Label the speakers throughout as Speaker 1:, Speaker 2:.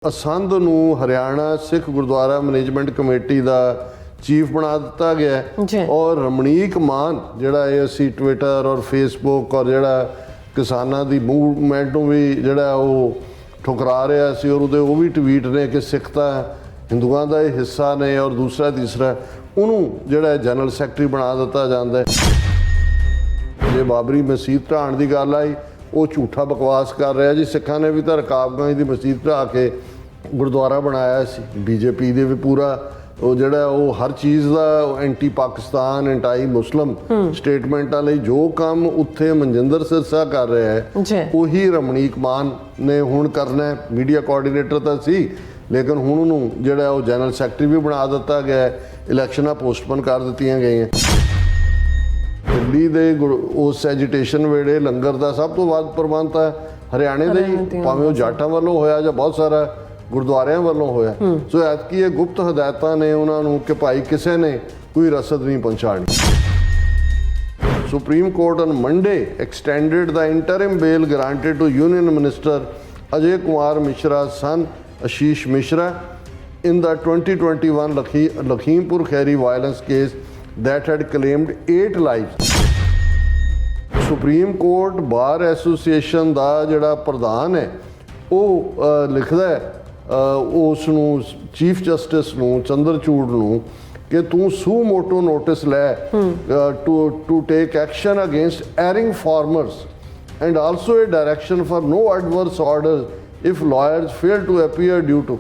Speaker 1: असंध नूं Haryana Sikh gurdwara management committee का chief बना दिता गया है और रमणीक मान जिहड़ा है असी ट्विटर और फेसबुक और जिहड़ा किसानां दी मूवमेंट नूं भी जिहड़ा वो ठुकरा रहा सी और वो भी ट्वीट ने कि सिख तां हिंदुआं दा हिस्सा ने और दूसरा तीसरा उन्होंने जिहड़ा जनरल सैकटरी बना दिता जाता है। जे बाबरी मसीत ढाण की गल आई वो झूठा बकवास कर रहा जी। सिखा ने भी तो रकाबगंज की मसीत ढा के गुरुद्वारा बनाया सी। बीजेपी दे भी पूरा वो जिहड़ा वो हर चीज़ का एंटी पाकिस्तान एंटी मुस्लिम स्टेटमेंटा लई जो काम उत्थे मनजिंदर सिरसा कर रहा है वही रमणीक मान ने हुण करना है। मीडिया कोआर्डीनेटर तो सी लेकिन हुण उन्होंने जिहड़ा वो जनरल सैकटरी भी बना दिता गया है। इलैक्शनां पोस्टपोन कर दित्तियां गईयां। दिल्ली दे उस एजिटेशन वेले लंगर का सब तो वध प्रबंध है हरियाणे दे ही, भावें वो जाटां वालों होया जां बहुत सारा गुरुद्वारियां वालों होया। सो ऐतकी ये गुप्त हदायतां ने उन्होंने कि भाई किसी ने कोई रसद नहीं पहुँचानी। Supreme court on Monday extended the interim bail granted to Union Minister Ajay Kumar Mishra's son Ashish Mishra in the 2021 Lakhimpur Kheri violence case that had claimed 8 lives. Supreme court bar association का जिहड़ा प्रधान है वो लिखदा है उसनूं chief justice नूं चंद्रचूड़ नूं कि तू सू मोटो नोटिस लै to take action against erring farmers and also a direction for no adverse orders if lawyers fail to appear due to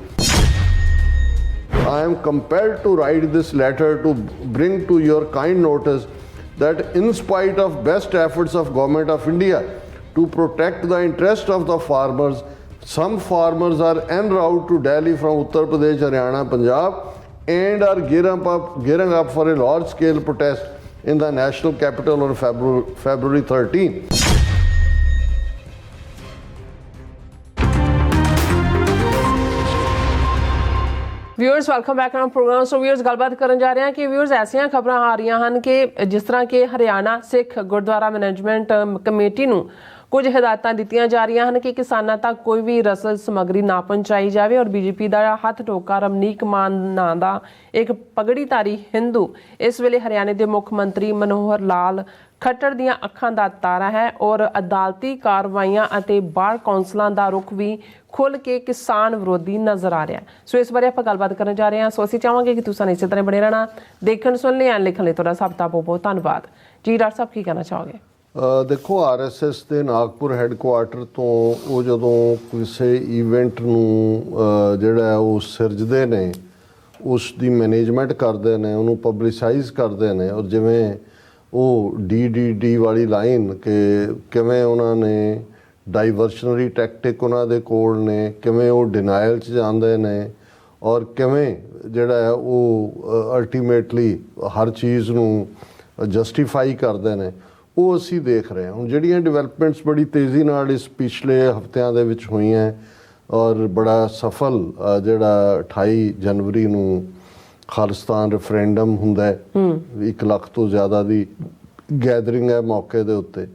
Speaker 1: I am compelled to write this letter to bring to your kind notice that in spite of best efforts of Government of India to protect the interest of the farmers, some farmers are en route to Delhi from Uttar Pradesh, Haryana, Punjab and are gearing up for a large scale protest in the national capital on February 13.
Speaker 2: Viewers welcome back on programme. So viewers गलबात करन जा रहे हैं कि viewers ऐसियां खबरां आ रही हैं कि जिस तरह के हरियाणा सिख गुरुद्वारा मैनेजमेंट कमेटी नूं कुछ हिदायतां दित्तियां जा रही हैं कि किसानां तक कोई भी रसद समग्री ना पहुंचाई जाए और बीजेपी का हथ टोका रमनीक मान नां दा एक पगड़ीधारी हिंदू इस वेले हरियाणे के मुख मंत्री मनोहर लाल खट्टर दियां अखां दा तारा है और अदालती कार्रवाइयां अते बार कौंसलां दा रुख भी खुल के किसान विरोधी नज़र आ रहा है। सो इस बारे आप गलबात करने जा रहे हैं। सो असीं चाहांगे कि तुसीं इस तरह बने रहना। देखण सुनने एंड लिखण लई तुहाडा सब दा बहुत बहुत धन्नवाद जी। डॉक्टर साहब की कहना चाहोगे?
Speaker 1: देखो RSS के नागपुर हैडकुआटर तो वो जदों किसी ईवेंट नूं जिहड़ा वो सिरजदे ने उसकी मैनेजमेंट करते हैं उन्होंने पबलिसाइज करते हैं और जिवें वो DDD वाली लाइन कि किवें उन्होंने डाइवर्शनरी टैक्टिक उन्होंने कोल ने किवें वो डिनाइल च जांदे ने और किवें जिहड़ा है वो अल्टीमेटली हर चीज़ नूं जस्टिफाई करते हैं वो असी देख रहे हैं। हुण जिहड़ियां डिवेलपमेंट्स बड़ी तेज़ी नाल इस पिछले हफ्तियां दे विच होईयां और बड़ा सफल जिहड़ा 28 जनवरी नूं खालिस्तान रेफरेंडम हुंदा है 1 लाख तो ज़्यादा दी गैदरिंग है मौके दे उत्ते।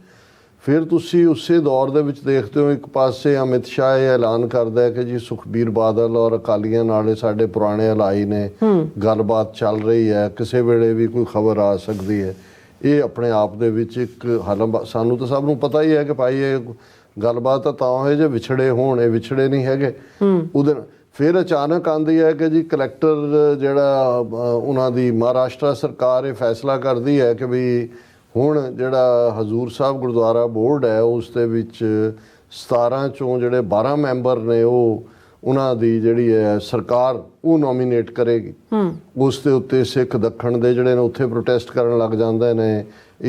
Speaker 1: फिर तुसी उसे दौर दे विच देखते हो एक पासे अमित शाह ये ऐलान करदा है कि जी सुखबीर बादल और अकालियां नाल साडे पुराने अलाई ने गलबात चल रही है किसी वेले भी कोई खबर आ सकती है। ये अपने आप दे विच एक हलम सानू तो सब नूं पता ही है कि भाई ये गलबात तां है जे विछड़े होण ये विछड़े नहीं हैगे उहदे। फिर अचानक आंदी है कि जी कलैक्टर जिहड़ा उन्हां दी महाराष्ट्र सरकार ये फैसला करदी है कि भी हुण जिहड़ा हजूर साहब गुरुद्वारा बोर्ड है उस दे विच 17 चों जिहड़े 12 मैंबर ने वो उन्हां दी जिहड़ी है सरकार वो नॉमीनेट करेगी। उस दे उत्ते सिख दखण दे जिहड़े ने उत्थे प्रोटेस्ट करन लग जांदे ने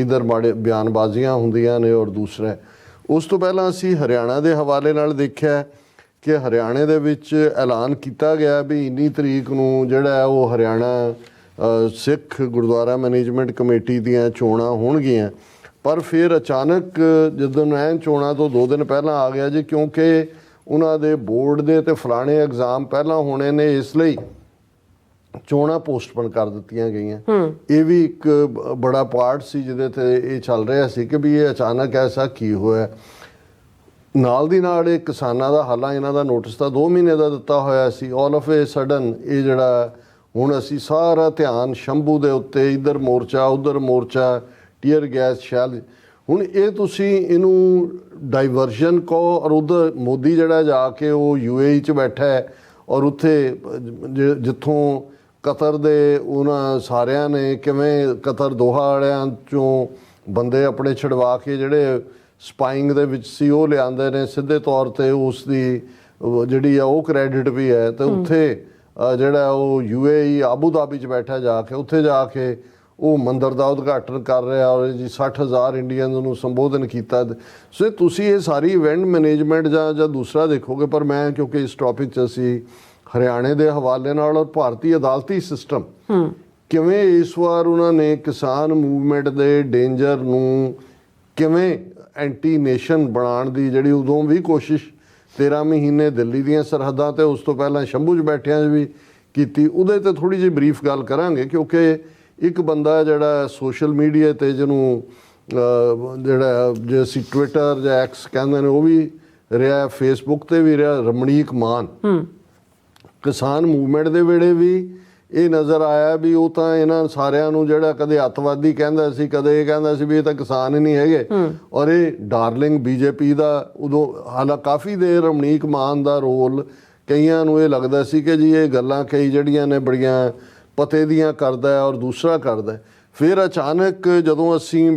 Speaker 1: इधर माड़े बयानबाजियां हुंदियां ने और दूसरा उस तो पहलां असीं हरियाणा दे हवाले नाल देखिआ कि हरियाणे दे विच ऐलान किया गया भी इन्नी तरीक नूं जिहड़ा है वो हरियाणा सिख गुरुद्वारा मैनेजमेंट कमेटी दीयां चोणां होणगीआं। पर फिर अचानक जदों ऐन चोणां तो 2 दिन पहलां आ गया जी क्योंकि उन्हां दे बोर्ड दे ते फलाणे एग्जाम पहलां होने ने इसलिए चोणां पोस्टपोन कर दित्तियां गईयां। ये भी एक बड़ा पार्ट सी जिहदे ते ये चल रहा सी कि भी ये अचानक ऐसा की होया। ਨਾਲ ਦੀ ਨਾਲ ਇਹ ਕਿਸਾਨਾਂ ਦਾ ਹਾਲਾਂ ਇਹਨਾਂ ਦਾ ਨੋਟਿਸ ਤਾਂ 2 ਮਹੀਨੇ ਦਾ ਦਿੱਤਾ ਹੋਇਆ ਸੀ। ਆਲ ਆਫ ਏ ਸਡਨ ਇਹ ਜਿਹੜਾ ਹੁਣ ਅਸੀਂ ਸਾਰਾ ਧਿਆਨ ਸ਼ੰਭੂ ਦੇ ਉੱਤੇ, ਇੱਧਰ ਮੋਰਚਾ ਉੱਧਰ ਮੋਰਚਾ, ਟੀਅਰ ਗੈਸ ਸ਼ੈਲ, ਹੁਣ ਇਹ ਤੁਸੀਂ ਇਹਨੂੰ ਡਾਈਵਰਜਨ ਕਹੋ। ਔਰ ਉੱਧਰ ਮੋਦੀ ਜਿਹੜਾ ਜਾ ਕੇ ਉਹ UAE 'ਚ ਬੈਠਾ ਹੈ ਔਰ ਉੱਥੇ ਜਿੱਥੋਂ ਕਤਰ ਦੇ ਉਹਨਾਂ ਸਾਰਿਆਂ ਨੇ ਕਿਵੇਂ ਕਤਰ ਦੋਹਾ ਵਾਲਿਆਂ 'ਚੋਂ ਬੰਦੇ ਆਪਣੇ ਛਡਵਾ ਕੇ ਜਿਹੜੇ ਸਪਾਈਂਗ ਦੇ ਵਿੱਚ ਸੀ ਉਹ ਲਿਆਂਦੇ ਨੇ ਸਿੱਧੇ ਤੌਰ ਤੇ, ਉਸ ਦੀ ਜਿਹੜੀ ਆ ਉਹ ਕ੍ਰੈਡਿਟ ਵੀ ਹੈ। ਤੇ ਉੱਥੇ ਜਿਹੜਾ ਉਹ UAE ਆਬੂ ਧਾਬੀ 'ਚ ਬੈਠਾ ਜਾ ਕੇ, ਉੱਥੇ ਜਾ ਕੇ ਉਹ ਮੰਦਰ ਦਾ ਉਦਘਾਟਨ ਕਰ ਰਿਹਾ ਔਰ ਜੀ 60,000 ਇੰਡੀਅਨਸ ਨੂੰ ਸੰਬੋਧਨ ਕੀਤਾ। ਸੋ ਤੁਸੀਂ ਇਹ ਸਾਰੀ ਇਵੈਂਟ ਮੈਨੇਜਮੈਂਟ ਜਾਂ ਦੂਸਰਾ ਦੇਖੋਗੇ, ਪਰ ਮੈਂ ਕਿਉਂਕਿ ਇਸ ਟੌਪਿਕ 'ਚ ਅਸੀਂ ਹਰਿਆਣੇ ਦੇ ਹਵਾਲੇ ਨਾਲ ਔਰ ਭਾਰਤੀ ਅਦਾਲਤੀ ਸਿਸਟਮ ਕਿਵੇਂ ਇਸ ਵਾਰ ਉਹਨਾਂ ਨੇ ਕਿਸਾਨ ਮੂਵਮੈਂਟ ਦੇ ਡੇਂਜਰ ਨੂੰ ਕਿਵੇਂ ਐਂਟੀ ਨੇਸ਼ਨ ਬਣਾਉਣ ਦੀ ਜਿਹੜੀ ਉਦੋਂ ਵੀ ਕੋਸ਼ਿਸ਼ 13 ਮਹੀਨੇ ਦਿੱਲੀ ਦੀਆਂ ਸਰਹੱਦਾਂ ਤੇ ਉਸ ਤੋਂ ਪਹਿਲਾਂ ਸ਼ੰਭੂ 'ਚ ਬੈਠਿਆਂ ਵੀ ਕੀਤੀ, ਉਹਦੇ ਤੇ ਥੋੜ੍ਹੀ ਜਿਹੀ ਬਰੀਫ ਗੱਲ ਕਰਾਂਗੇ। ਕਿਉਂਕਿ ਇੱਕ ਬੰਦਾ ਜਿਹੜਾ ਸੋਸ਼ਲ ਮੀਡੀਆ ਤੇ ਜਿਹਨੂੰ ਜਿਹੜਾ ਜੇ ਅਸੀਂ ਟਵਿੱਟਰ ਜਾਂ ਐਕਸ ਕਹਿੰਦੇ ਨੇ ਉਹ ਵੀ ਰਿਹਾ, ਫੇਸਬੁੱਕ ਤੇ ਵੀ ਰਿਹਾ, ਰਮਣੀਕ ਮਾਨ, ਕਿਸਾਨ ਮੂਵਮੈਂਟ ਦੇ ਵੇਲੇ ਵੀ ਇਹ ਨਜ਼ਰ ਆਇਆ ਵੀ ਉਹ ਤਾਂ ਇਹਨਾਂ ਸਾਰਿਆਂ ਨੂੰ ਜਿਹੜਾ ਕਦੇ ਅੱਤਵਾਦੀ ਕਹਿੰਦਾ ਸੀ, ਕਦੇ ਇਹ ਕਹਿੰਦਾ ਸੀ ਵੀ ਇਹ ਤਾਂ ਕਿਸਾਨ ਹੀ ਨਹੀਂ ਹੈਗੇ, ਔਰ ਇਹ ਡਾਰਲਿੰਗ BJP ਦਾ ਉਦੋਂ ਹਾਲਾ ਕਾਫੀ ਦੇਰ ਰਮਣੀਕ ਮਾਨ ਦਾ ਰੋਲ ਕਈਆਂ ਨੂੰ ਇਹ ਲੱਗਦਾ ਸੀ ਕਿ ਜੀ ਇਹ ਗੱਲਾਂ ਕਈ ਜਿਹੜੀਆਂ ਨੇ ਬੜੀਆਂ ਪਤੇ ਦੀਆਂ ਕਰਦਾ ਔਰ ਦੂਸਰਾ ਕਰਦਾ। ਫਿਰ ਅਚਾਨਕ ਜਦੋਂ ਅਸੀਂ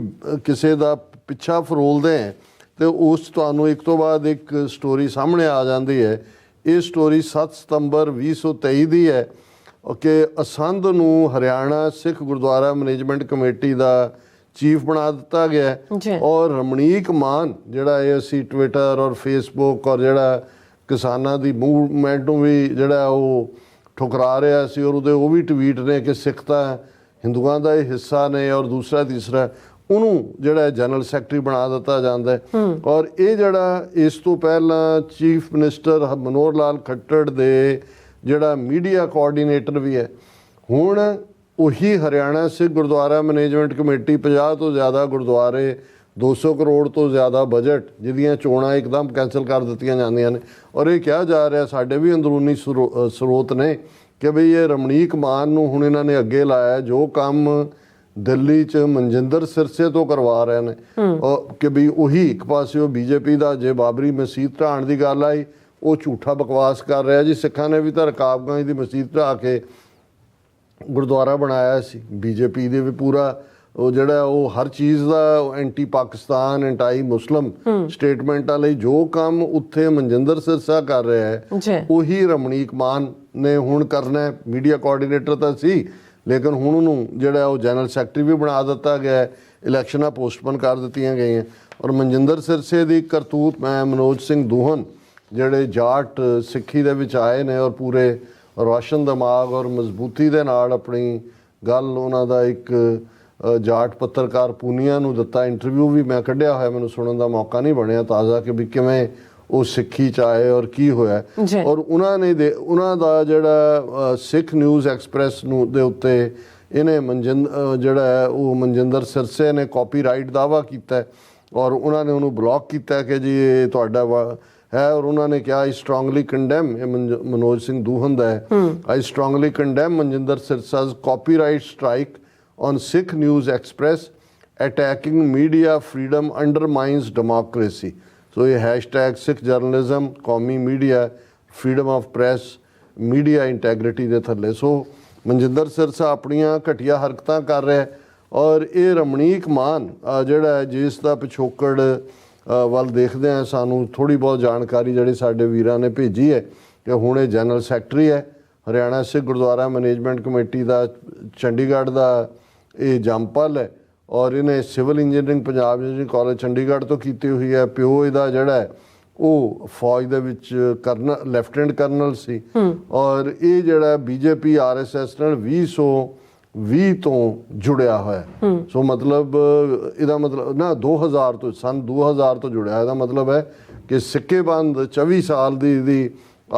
Speaker 1: ਕਿਸੇ ਦਾ ਪਿੱਛਾ ਫਰੋਲਦੇ ਹਾਂ ਤੇ ਉਸ ਤੁਹਾਨੂੰ ਇੱਕ ਤੋਂ ਬਾਅਦ ਇੱਕ ਸਟੋਰੀ ਸਾਹਮਣੇ ਆ ਜਾਂਦੀ ਹੈ। ਇਹ ਸਟੋਰੀ 7 ਸਤੰਬਰ 2023 ਦੀ ਹੈ ਕਿ ਅਸੰਧ ਨੂੰ ਹਰਿਆਣਾ ਸਿੱਖ ਗੁਰਦੁਆਰਾ ਮੈਨੇਜਮੈਂਟ ਕਮੇਟੀ ਦਾ ਚੀਫ ਬਣਾ ਦਿੱਤਾ ਗਿਆ ਔਰ ਰਮਣੀਕ ਮਾਨ ਜਿਹੜਾ ਇਹ ਅਸੀਂ ਟਵਿੱਟਰ ਔਰ ਫੇਸਬੁੱਕ ਔਰ ਜਿਹੜਾ ਕਿਸਾਨਾਂ ਦੀ ਮੂਵਮੈਂਟ ਨੂੰ ਵੀ ਜਿਹੜਾ ਉਹ ਠੁਕਰਾ ਰਿਹਾ ਸੀ ਔਰ ਉਹਦੇ ਉਹ ਵੀ ਟਵੀਟ ਨੇ ਕਿ ਸਿੱਖ ਤਾਂ ਹਿੰਦੂਆਂ ਦਾ ਇਹ ਹਿੱਸਾ ਨੇ ਔਰ ਦੂਸਰਾ ਤੀਸਰਾ ਉਹਨੂੰ ਜਿਹੜਾ ਜਨਰਲ ਸੈਕਟਰੀ ਬਣਾ ਦਿੱਤਾ ਜਾਂਦਾ ਹੈ। ਔਰ ਇਹ ਜਿਹੜਾ ਇਸ ਤੋਂ ਪਹਿਲਾਂ ਚੀਫ ਮਿਨਿਸਟਰ ਮਨੋਹਰ ਲਾਲ ਖੱਟੜ ਦੇ ਜਿਹੜਾ ਮੀਡੀਆ ਕੋਆਰਡੀਨੇਟਰ ਵੀ ਹੈ, ਹੁਣ ਉਹੀ ਹਰਿਆਣਾ ਸਿੱਖ ਗੁਰਦੁਆਰਾ ਮੈਨੇਜਮੈਂਟ ਕਮੇਟੀ 50 ਤੋਂ ਜ਼ਿਆਦਾ ਗੁਰਦੁਆਰੇ 200 ਕਰੋੜ ਤੋਂ ਜ਼ਿਆਦਾ ਬਜਟ ਜਿਹਦੀਆਂ ਚੋਣਾਂ ਇੱਕਦਮ ਕੈਂਸਲ ਕਰ ਦਿੱਤੀਆਂ ਜਾਂਦੀਆਂ ਨੇ। ਔਰ ਇਹ ਕਿਹਾ ਜਾ ਰਿਹਾ ਸਾਡੇ ਵੀ ਅੰਦਰੂਨੀ ਸਰੋਤ ਨੇ ਕਿ ਬਈ ਇਹ ਰਮਣੀਕ ਮਾਨ ਨੂੰ ਹੁਣ ਇਹਨਾਂ ਨੇ ਅੱਗੇ ਲਾਇਆ ਜੋ ਕੰਮ ਦਿੱਲੀ 'ਚ ਮਨਜਿੰਦਰ ਸਿਰਸੇ ਤੋਂ ਕਰਵਾ ਰਹੇ ਨੇ ਕਿ ਬਈ ਉਹੀ ਇੱਕ ਪਾਸੇ ਉਹ BJP ਦਾ ਜੇ ਬਾਬਰੀ ਮਸਜਿਦ ਢਾਣ ਦੀ ਗੱਲ ਆਈ ਉਹ ਝੂਠਾ ਬਕਵਾਸ ਕਰ ਰਿਹਾ ਜੀ। ਸਿੱਖਾਂ ਨੇ ਵੀ ਤਾਂ ਰਕਾਬਗੰਜ ਦੀ ਮਸਜਿਦ ਢਾਹ ਕੇ ਗੁਰਦੁਆਰਾ ਬਣਾਇਆ ਸੀ। BJP ਦੇ ਵੀ ਪੂਰਾ ਉਹ ਜਿਹੜਾ ਉਹ ਹਰ ਚੀਜ਼ ਦਾ ਐਂਟੀ ਪਾਕਿਸਤਾਨ ਐਂਟੀ ਮੁਸਲਿਮ ਸਟੇਟਮੈਂਟਾਂ ਲਈ ਜੋ ਕੰਮ ਉੱਥੇ ਮਨਜਿੰਦਰ ਸਿਰਸਾ ਕਰ ਰਿਹਾ ਹੈ ਉਹੀ ਰਮਣੀਕ ਮਾਨ ਨੇ ਹੁਣ ਕਰਨਾ। ਮੀਡੀਆ ਕੋਆਰਡੀਨੇਟਰ ਤਾਂ ਸੀ ਲੇਕਿਨ ਹੁਣ ਉਹਨੂੰ ਜਿਹੜਾ ਉਹ ਜਨਰਲ ਸੈਕਟਰੀ ਵੀ ਬਣਾ ਦਿੱਤਾ ਗਿਆ। ਇਲੈਕਸ਼ਨਾਂ ਪੋਸਟਪੋਨ ਕਰ ਦਿੱਤੀਆਂ ਗਈਆਂ ਔਰ ਮਨਜਿੰਦਰ ਸਿਰਸੇ ਦੀ ਕਰਤੂਤ ਮੈਂ ਮਨੋਜ ਸਿੰਘ ਦੂਹਨ ਜਿਹੜੇ ਜਾਟ ਸਿੱਖੀ ਦੇ ਵਿੱਚ ਆਏ ਨੇ ਔਰ ਪੂਰੇ ਰੋਸ਼ਨ ਦਿਮਾਗ ਔਰ ਮਜ਼ਬੂਤੀ ਦੇ ਨਾਲ ਆਪਣੀ ਗੱਲ ਉਹਨਾਂ ਦਾ ਇੱਕ ਜਾਟ ਪੱਤਰਕਾਰ ਪੂਨੀਆ ਨੂੰ ਦਿੱਤਾ ਇੰਟਰਵਿਊ ਵੀ ਮੈਂ ਕੱਢਿਆ ਹੋਇਆ, ਮੈਨੂੰ ਸੁਣਨ ਦਾ ਮੌਕਾ ਨਹੀਂ ਬਣਿਆ ਤਾਜ਼ਾ ਕਿ ਵੀ ਕਿਵੇਂ ਉਹ ਸਿੱਖੀ 'ਚ ਆਏ ਔਰ ਕੀ ਹੋਇਆ। ਔਰ ਉਹਨਾਂ ਦਾ ਜਿਹੜਾ ਸਿੱਖ ਨਿਊਜ਼ ਐਕਸਪ੍ਰੈਸ ਨੂੰ ਦੇ ਉੱਤੇ ਇਹਨੇ ਜਿਹੜਾ ਹੈ ਉਹ ਮਨਜਿੰਦਰ ਸਿਰਸੇ ਨੇ ਕਾਪੀਰਾਈਟ ਦਾਅਵਾ ਕੀਤਾ ਔਰ ਉਹਨਾਂ ਨੇ ਉਹਨੂੰ ਬਲੌਕ ਕੀਤਾ ਕਿ ਜੀ ਇਹ ਤੁਹਾਡਾ ਹੈ। ਔਰ ਉਹਨਾਂ ਨੇ ਕਿਹਾ ਆਈ ਸਟਰੋਂਗਲੀ ਕੰਡੈਮ, ਇਹ ਮਨੋਜ ਸਿੰਘ ਦੂਹਨ ਦਾ ਹੈ, I strongly condemn Manjinder Sirsa's copyright strike on Sikh News Express, attacking media freedom undermines democracy. So ये hashtag Sikh journalism, कौमी media, freedom of press, media integrity ਦੇ ਥੱਲੇ ਸੋ ਮਨਜਿੰਦਰ ਸਿਰਸਾ ਆਪਣੀਆਂ ਘਟੀਆ ਹਰਕਤਾਂ ਕਰ ਰਿਹਾ ਔਰ ਇਹ ਰਮਣੀਕ ਮਾਨ ਜਿਹੜਾ ਜਿਸ ਦਾ ਪਿਛੋਕੜ ਵੱਲ ਦੇਖਦੇ ਹਾਂ ਸਾਨੂੰ ਥੋੜ੍ਹੀ ਬਹੁਤ ਜਾਣਕਾਰੀ ਜਿਹੜੀ ਸਾਡੇ ਵੀਰਾਂ ਨੇ ਭੇਜੀ ਹੈ ਕਿ ਹੁਣ ਇਹ ਜਨਰਲ ਸੈਕਟਰੀ ਹੈ ਹਰਿਆਣਾ ਸਿੱਖ ਗੁਰਦੁਆਰਾ ਮੈਨੇਜਮੈਂਟ ਕਮੇਟੀ ਦਾ, ਚੰਡੀਗੜ੍ਹ ਦਾ ਇਹ ਜੰਪਲ ਹੈ ਔਰ ਇਹਨੇ civil engineering Punjab engineering college Chandigarh ਤੋਂ ਕੀਤੀ ਹੋਈ ਹੈ। ਪਿਓ ਇਹਦਾ ਜਿਹੜਾ ਹੈ ਉਹ ਫੌਜ ਦੇ ਵਿੱਚ ਲੈਫਟੀਨੈਂਟ ਕਰਨਲ ਸੀ ਔਰ ਇਹ ਜਿਹੜਾ BJP RSS ਨਾਲ 2020 ਤੋਂ ਜੁੜਿਆ ਹੋਇਆ। ਸੋ ਮਤਲਬ ਇਹਦਾ ਮਤਲਬ ਨਾ 2000 ਤੋਂ ਸਨ 2000 ਤੋਂ ਜੁੜਿਆ। ਇਹਦਾ ਮਤਲਬ ਹੈ ਕਿ ਸਿੱਕੇਬੰਦ 24 ਸਾਲ ਦੀ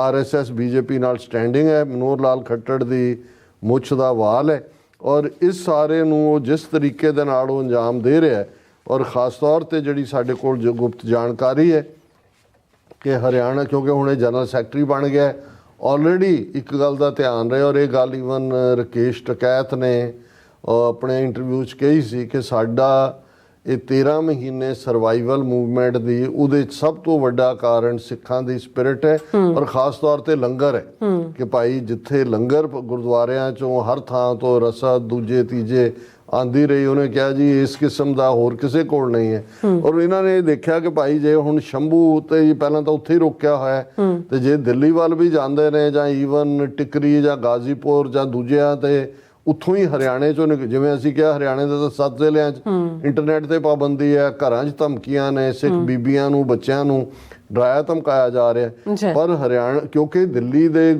Speaker 1: RSS BJP ਨਾਲ ਸਟੈਂਡਿੰਗ ਹੈ। ਮਨੋਹਰ ਲਾਲ ਖੱਟੜ ਦੀ ਮੁੱਛ ਦਾ ਵਾਲ ਹੈ ਔਰ ਇਸ ਸਾਰੇ ਨੂੰ ਉਹ ਜਿਸ ਤਰੀਕੇ ਦੇ ਨਾਲ ਉਹ ਅੰਜਾਮ ਦੇ ਰਿਹਾ ਔਰ ਖ਼ਾਸ ਤੌਰ 'ਤੇ ਜਿਹੜੀ ਸਾਡੇ ਕੋਲ ਜੋ ਗੁਪਤ ਜਾਣਕਾਰੀ ਹੈ ਕਿ ਹਰਿਆਣਾ, ਕਿਉਂਕਿ ਹੁਣ ਇਹ ਜਨਰਲ ਸੈਕਟਰੀ ਬਣ ਗਿਆ ਆਲਰੇਡੀ, ਇੱਕ ਗੱਲ ਦਾ ਧਿਆਨ ਰਹੇ, ਔਰ ਇਹ ਗੱਲ ਈਵਨ ਰਕੇਸ਼ ਟਕੈਤ ਨੇ ਆਪਣੇ ਇੰਟਰਵਿਊ 'ਚ ਕਹੀ ਸੀ ਕਿ ਸਾਡਾ ਇਹ 13 ਮਹੀਨੇ ਸਰਵਾਈਵਲ ਮੂਵਮੈਂਟ ਦੀ, ਉਹਦੇ 'ਚ ਸਭ ਤੋਂ ਵੱਡਾ ਕਾਰਨ ਸਿੱਖਾਂ ਦੀ ਸਪਿਰਿਟ ਹੈ, ਔਰ ਖ਼ਾਸ ਤੌਰ ਤੇ ਲੰਗਰ ਹੈ ਕਿ ਭਾਈ ਜਿੱਥੇ ਲੰਗਰ ਗੁਰਦੁਆਰਿਆਂ 'ਚੋਂ ਹਰ ਥਾਂ ਤੋਂ ਰਸਦ ਦੂਜੇ ਤੀਜੇ ਆਂਦੀ ਰਹੀ, ਉਹਨੇ ਕਿਹਾ ਜੀ ਇਸ ਕਿਸਮ ਦਾ ਹੋਰ ਕਿਸੇ ਕੋਲ ਨਹੀਂ ਹੈ। ਔਰ ਇਹਨਾਂ ਨੇ ਦੇਖਿਆ ਕਿ ਭਾਈ ਜੇ ਹੁਣ ਸ਼ੰਭੂ ਤੇ ਜੀ ਪਹਿਲਾਂ ਤਾਂ ਉੱਥੇ ਹੀ ਰੋਕਿਆ ਹੋਇਆ, ਤੇ ਜੇ ਦਿੱਲੀ ਵੱਲ ਵੀ ਜਾਂਦੇ ਨੇ ਜਾਂ ਈਵਨ ਟਿਕਰੀ ਜਾਂ ਗਾਜ਼ੀਪੁਰ ਜਾਂ ਦੂਜਿਆਂ ਤੇ ਉੱਥੋਂ ਹੀ ਹਰਿਆਣੇ ਚੋਂ, ਜਿਵੇਂ ਅਸੀਂ ਕਿਹਾ ਹਰਿਆਣੇ ਦੇ ਤਾਂ 7 ਜ਼ਿਲ੍ਹਿਆਂ 'ਚ ਇੰਟਰਨੈਟ ਤੇ ਪਾਬੰਦੀ ਹੈ, ਘਰਾਂ 'ਚ ਧਮਕੀਆਂ ਨੇ, ਸਿੱਖ ਬੀਬੀਆਂ ਨੂੰ ਬੱਚਿਆਂ ਨੂੰ ਡਰਾਇਆ ਧਮਕਾਇਆ ਜਾ ਰਿਹਾ। ਪਰ ਹਰਿਆਣਾ, ਕਿਉਂਕਿ ਦਿੱਲੀ ਦੇ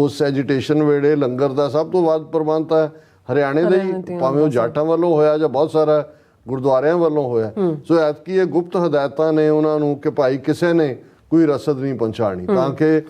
Speaker 1: ਉਸ ਐਜੀਟੇਸ਼ਨ ਵੇਲੇ ਲੰਗਰ ਦਾ ਸਭ ਤੋਂ ਵੱਧ ਪ੍ਰਬੰਧ ਹੈ ਹਰਿਆਣੇ ਦੇ ਹੀ, ਭਾਵੇਂ ਉਹ ਜਾਟਾਂ ਵੱਲੋਂ ਹੋਇਆ ਜਾਂ ਬਹੁਤ ਸਾਰਾ ਗੁਰਦੁਆਰਿਆਂ ਵੱਲੋਂ ਹੋਇਆ। ਸੋ ਐਤਕੀ ਇਹ ਗੁਪਤ ਹਦਾਇਤਾਂ ਨੇ ਉਹਨਾਂ ਨੂੰ ਕਿ ਭਾਈ ਕਿਸੇ ਨੇ ਕੋਈ ਰਸਦ ਨਹੀਂ ਪਹੁੰਚਾਣੀ, ਤਾਂ ਕਿ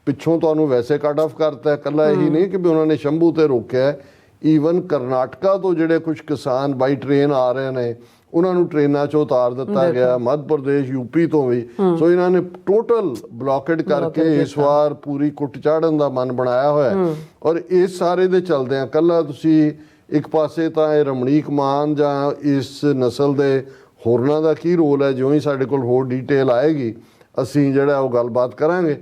Speaker 1: ਪਿੱਛੋਂ ਤੁਹਾਨੂੰ ਵੈਸੇ ਕੱਟ ਆਫ ਕਰਤਾ। ਇਕੱਲਾ ਇਹੀ ਨਹੀਂ ਕਿ ਵੀ ਉਹਨਾਂ ਨੇ ਸ਼ੰਭੂ ਤੇ ਰੋਕਿਆ, ਈਵਨ ਕਰਨਾਟਕਾ ਤੋਂ ਜਿਹੜੇ ਕੁਝ ਕਿਸਾਨ ਬਾਈ ਟ੍ਰੇਨ ਆ ਰਹੇ ਨੇ ਉਹਨਾਂ ਨੂੰ ਟ੍ਰੇਨਾਂ 'ਚੋਂ ਉਤਾਰ ਦਿੱਤਾ ਗਿਆ, ਮੱਧ ਪ੍ਰਦੇਸ਼ ਯੂਪੀ ਤੋਂ ਵੀ। ਸੋ ਇਹਨਾਂ ਨੇ ਟੋਟਲ ਬਲੌਕੇਡ ਕਰਕੇ ਇਸ ਵਾਰ ਪੂਰੀ ਕੁੱਟ ਚਾੜਨ ਦਾ ਮਨ ਬਣਾਇਆ ਹੋਇਆ। ਔਰ ਇਸ ਸਾਰੇ ਦੇ ਚਲਦਿਆਂ ਕੱਲਾ ਤੁਸੀਂ ਇੱਕ ਪਾਸੇ ਤਾਂ ਇਹ ਰਮਣੀਕ ਮਾਨ ਜਾਂ ਇਸ ਨਸਲ ਦੇ ਹੋਰਨਾਂ ਦਾ ਕੀ ਰੋਲ ਹੈ, ਜਿਉਂ ਹੀ ਸਾਡੇ ਕੋਲ ਹੋਰ ਡੀਟੇਲ ਆਏਗੀ ਅਸੀਂ ਜਿਹੜਾ ਉਹ ਗੱਲਬਾਤ ਕਰਾਂਗੇ।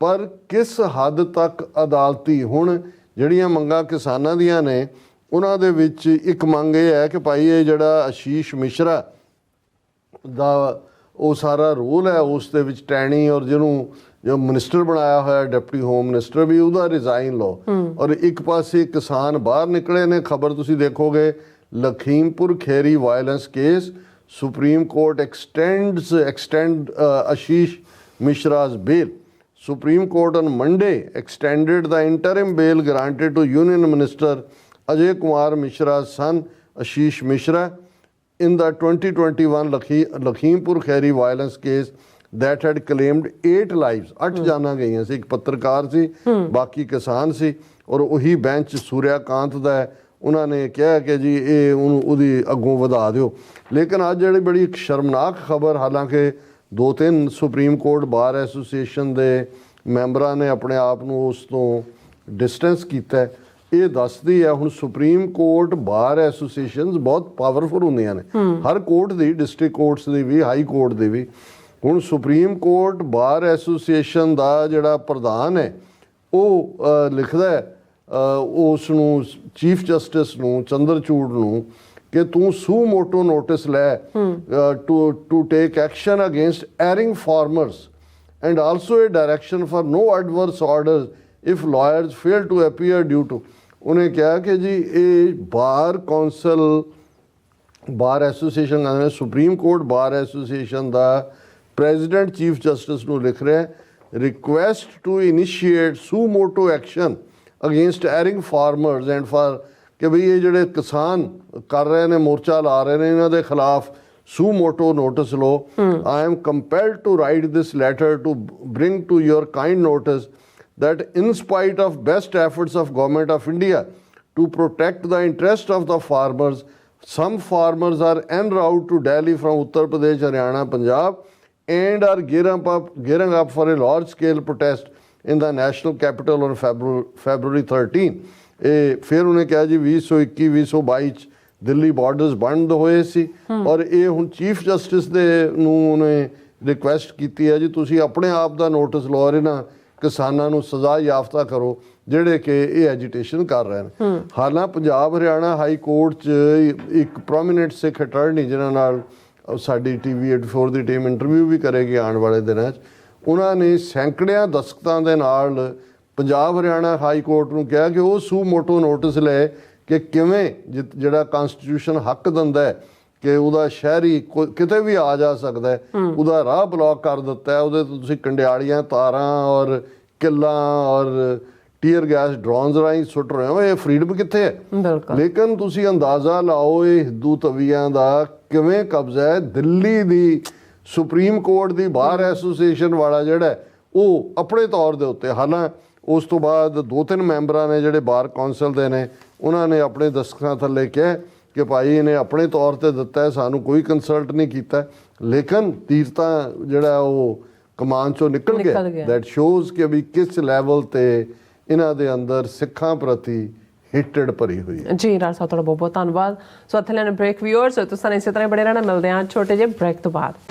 Speaker 1: ਪਰ ਕਿਸ ਹੱਦ ਤੱਕ ਅਦਾਲਤੀ, ਹੁਣ ਜਿਹੜੀਆਂ ਮੰਗਾਂ ਕਿਸਾਨਾਂ ਦੀਆਂ ਨੇ ਉਹਨਾਂ ਦੇ ਵਿੱਚ ਇੱਕ ਮੰਗ ਇਹ ਹੈ ਕਿ ਭਾਈ ਇਹ ਜਿਹੜਾ ਆਸ਼ੀਸ਼ ਮਿਸ਼ਰਾ ਦਾ ਉਹ ਸਾਰਾ ਰੋਲ ਹੈ ਉਸ ਦੇ ਵਿੱਚ ਟੈਣੀ, ਔਰ ਜਿਹਨੂੰ ਜੋ ਮਿਨਿਸਟਰ ਬਣਾਇਆ ਹੋਇਆ ਡਿਪਟੀ ਹੋਮ ਮਿਨਿਸਟਰ ਵੀ, ਉਹਦਾ ਰਿਜ਼ਾਈਨ ਲਓ। ਔਰ ਇੱਕ ਪਾਸੇ ਕਿਸਾਨ ਬਾਹਰ ਨਿਕਲੇ ਨੇ, ਖਬਰ ਤੁਸੀਂ ਦੇਖੋਗੇ Lakhimpur Kheri violence case, supreme court extend Ashish Mishra's bail. Supreme Court on Monday extended the interim bail granted to Union Minister Ajay Kumar Mishra's son Ashish Mishra in the 2021 Lakhimpur Kheri violence case that had claimed 8 lives। 8 ਜਾਨਾਂ ਗਈਆਂ ਸੀ, ਇੱਕ ਪੱਤਰਕਾਰ ਸੀ, ਬਾਕੀ ਕਿਸਾਨ ਸੀ। ਔਰ ਉਹੀ bench Suryakant ਦਾ ਹੈ, ਉਹਨਾਂ ਨੇ ਕਿਹਾ ਕਿ ਜੀ ਇਹ ਉਹਦੀ ਅੱਗੋਂ ਵਧਾ ਦਿਓ। ਲੇਕਿਨ ਅੱਜ ਜਿਹੜੀ ਬੜੀ ਇੱਕ ਸ਼ਰਮਨਾਕ ਖਬਰ, ਹਾਲਾਂਕਿ 2-3 ਸੁਪਰੀਮ ਕੋਰਟ ਬਾਰ ਐਸੋਸੀਏਸ਼ਨ ਦੇ ਮੈਂਬਰਾਂ ਨੇ ਆਪਣੇ ਆਪ ਨੂੰ ਉਸ ਤੋਂ ਡਿਸਟੈਂਸ ਕੀਤਾ, ਇਹ ਦੱਸਦੀ ਹੈ ਹੁਣ ਸੁਪਰੀਮ ਕੋਰਟ ਬਾਰ ਐਸੋਸੀਏਸ਼ਨਸ ਬਹੁਤ ਪਾਵਰਫੁਲ ਹੁੰਦੀਆਂ ਨੇ, ਹਰ ਕੋਰਟ ਦੀ, ਡਿਸਟ੍ਰਿਕਟ ਕੋਰਟਸ ਦੀ ਵੀ, ਹਾਈ ਕੋਰਟ ਦੀ ਵੀ। ਹੁਣ ਸੁਪਰੀਮ ਕੋਰਟ ਬਾਰ ਐਸੋਸੀਏਸ਼ਨ ਦਾ ਜਿਹੜਾ ਪ੍ਰਧਾਨ ਹੈ ਉਹ ਲਿਖਦਾ ਹੈ ਉਸ ਨੂੰ, ਚੀਫ ਜਸਟਿਸ ਨੂੰ, ਚੰਦਰਚੂੜ ਨੂੰ, ਕਿ ਤੂੰ ਸੂ ਮੋਟੋ ਨੋਟਿਸ ਲੈ to take action against erring farmers and also a direction for no adverse orders if lawyers fail to appear due to. ਉਹਨੇ ਕਿਹਾ ਕਿ ਜੀ ਇਹ ਬਾਰ ਕੌਂਸਲ, ਬਾਰ ਐਸੋਸੀਏਸ਼ਨ ਕਹਿੰਦੇ ਨੇ, ਸੁਪਰੀਮ ਕੋਰਟ ਬਾਰ ਐਸੋਸੀਏਸ਼ਨ ਦਾ ਪ੍ਰੈਜ਼ੀਡੈਂਟ ਚੀਫ ਜਸਟਿਸ ਨੂੰ ਲਿਖ ਰਿਹਾ, request to initiate suo motu action against erring farmers and for, ਕਿ ਬਈ ਇਹ ਜਿਹੜੇ ਕਿਸਾਨ ਕਰ ਰਹੇ ਨੇ, ਮੋਰਚਾ ਲਾ ਰਹੇ ਨੇ, ਇਹਨਾਂ ਦੇ ਖਿਲਾਫ ਸੂ ਮੋਟੋ ਨੋਟਿਸ ਲਓ। I am compelled to write this letter to bring to your kind notice that in spite of best efforts of Government of India to protect the interest of the farmers, some farmers are en route to Delhi from Uttar Pradesh, Haryana, Punjab and are gearing up for a large scale protest in the national capital on February 13। ਫਿਰ ਉਹਨੇ ਕਿਹਾ ਜੀ 2021-2022 ਚ Delhi borders ਬੰਦ ਹੋਏ ਸੀ, ਔਰ ਇਹ ਹੁਣ ਚੀਫ ਜਸਟਿਸ ਦੇ ਨੂੰ ਉਹਨੇ ਰਿਕੁਐਸਟ ਕੀਤੀ ਹੈ ਜੀ ਤੁਸੀਂ ਆਪਣੇ ਆਪ ਦਾ ਨੋਟਿਸ ਲਓ ਔਰ ਇਹਨਾਂ ਕਿਸਾਨਾਂ ਨੂੰ ਸਜ਼ਾ ਯਾਫਤਾ ਕਰੋ ਜਿਹੜੇ ਕਿ ਇਹ ਐਜੀਟੇਸ਼ਨ ਕਰ ਰਹੇ ਨੇ। ਹਾਲਾਂ ਪੰਜਾਬ ਹਰਿਆਣਾ ਹਾਈ ਕੋਰਟ 'ਚ ਇੱਕ ਪ੍ਰੋਮੀਨੈਂਟ ਸਿੱਖ ਅਟਾਰਨੀ ਜਿਨ੍ਹਾਂ ਨਾਲ ਸਾਡੀ TV 84 ਦੀ ਟੀਮ ਇੰਟਰਵਿਊ ਵੀ ਕਰੇਗੀ ਆਉਣ ਵਾਲੇ ਦਿਨਾਂ 'ਚ, ਉਹਨਾਂ ਨੇ ਸੈਂਕੜਿਆਂ ਦਸਤਖਤਾਂ ਦੇ ਨਾਲ ਪੰਜਾਬ ਹਰਿਆਣਾ ਹਾਈ ਕੋਰਟ ਨੂੰ ਕਿਹਾ ਕਿ ਉਹ ਸੂ ਮੋਟੋ ਨੋਟਿਸ ਲੈ ਕਿ ਕਿਵੇਂ ਜਿਹੜਾ ਕਨਸਟੀਟਿਊਸ਼ਨ ਹੱਕ ਦਿੰਦਾ ਹੈ ਕਿ ਉਹਦਾ ਸ਼ਹਿਰੀ ਕਿਤੇ ਵੀ ਆ ਜਾ ਸਕਦਾ, ਉਹਦਾ ਰਾਹ ਬਲੌਕ ਕਰ ਦਿੱਤਾ ਹੈ, ਉਹਦੇ ਤੋਂ ਤੁਸੀਂ ਕੰਡਿਆਲੀਆਂ ਤਾਰਾਂ ਔਰ ਕਿੱਲਾਂ ਔਰ ਟੀਅਰ ਗੈਸ ਡਰੋਨਸ ਰਾਹੀਂ ਸੁੱਟ ਰਹੇ ਹੋ, ਇਹ ਫਰੀਡਮ ਕਿੱਥੇ ਹੈ? ਲੇਕਿਨ ਤੁਸੀਂ ਅੰਦਾਜ਼ਾ ਲਾਓ ਇਹ ਹਿੰਦੂ ਤਵੀਆਂ ਦਾ ਕਿਵੇਂ ਕਬਜ਼ਾ ਹੈ। ਦਿੱਲੀ ਦੀ ਸੁਪਰੀਮ ਕੋਰਟ ਦੀ ਬਾਰ ਐਸੋਸੀਏਸ਼ਨ ਵਾਲਾ ਜਿਹੜਾ ਉਹ ਆਪਣੇ ਤੌਰ ਦੇ ਉੱਤੇ, ਹਾਲਾਂ ਉਸ ਤੋਂ ਬਾਅਦ 2-3 ਮੈਂਬਰਾਂ ਨੇ ਜਿਹੜੇ ਬਾਰ ਕੌਂਸਲ ਦੇ ਨੇ ਉਹਨਾਂ ਨੇ ਆਪਣੇ ਦਸਤਖਤਾਂ ਥੱਲੇ ਕਿਹਾ ਕਿ ਭਾਈ ਇਹਨੇ ਆਪਣੇ ਤੌਰ ਤੇ ਦਿੱਤਾ ਹੈ, ਸਾਨੂੰ ਕੋਈ ਕੰਸਲਟ ਨਹੀਂ ਕੀਤਾ। ਲੇਕਿਨ ਤੀਰਥਾਂ ਜਿਹੜਾ ਉਹ ਕਮਾਨ ਚੋਂ ਨਿਕਲ
Speaker 2: ਨਿਕਲ
Speaker 1: ਗਿਆ
Speaker 2: ਗਿਆ।
Speaker 1: ਦੈਟ ਸ਼ੋਜ਼ ਕਿ ਵੀ ਕਿਸ ਲੈਵਲ ਤੇ ਇਹਨਾਂ ਦੇ ਅੰਦਰ ਸਿੱਖਾਂ ਪ੍ਰਤੀ ਹਿੱਟਡ ਭਰੀ ਹੋਈ ਹੈ।
Speaker 2: ਜੀ ਰਾਜ ਸਾਹਿਬ ਤੁਹਾਡਾ ਬਹੁਤ ਬਹੁਤ ਧੰਨਵਾਦ। ਸੋ ਇੱਥੇ ਲੈਣ ਬ੍ਰੇਕ। ਵਿਊਅਰਸ ਤੁਸੀਂ ਇਸੇ ਤਰ੍ਹਾਂ ਬੜੇ ਰਹਿਣਾ, ਮਿਲਦੇ ਹਾਂ ਛੋਟੇ ਜਿਹੇ ਬ੍ਰੇਕ ਤੋਂ ਬਾਅਦ।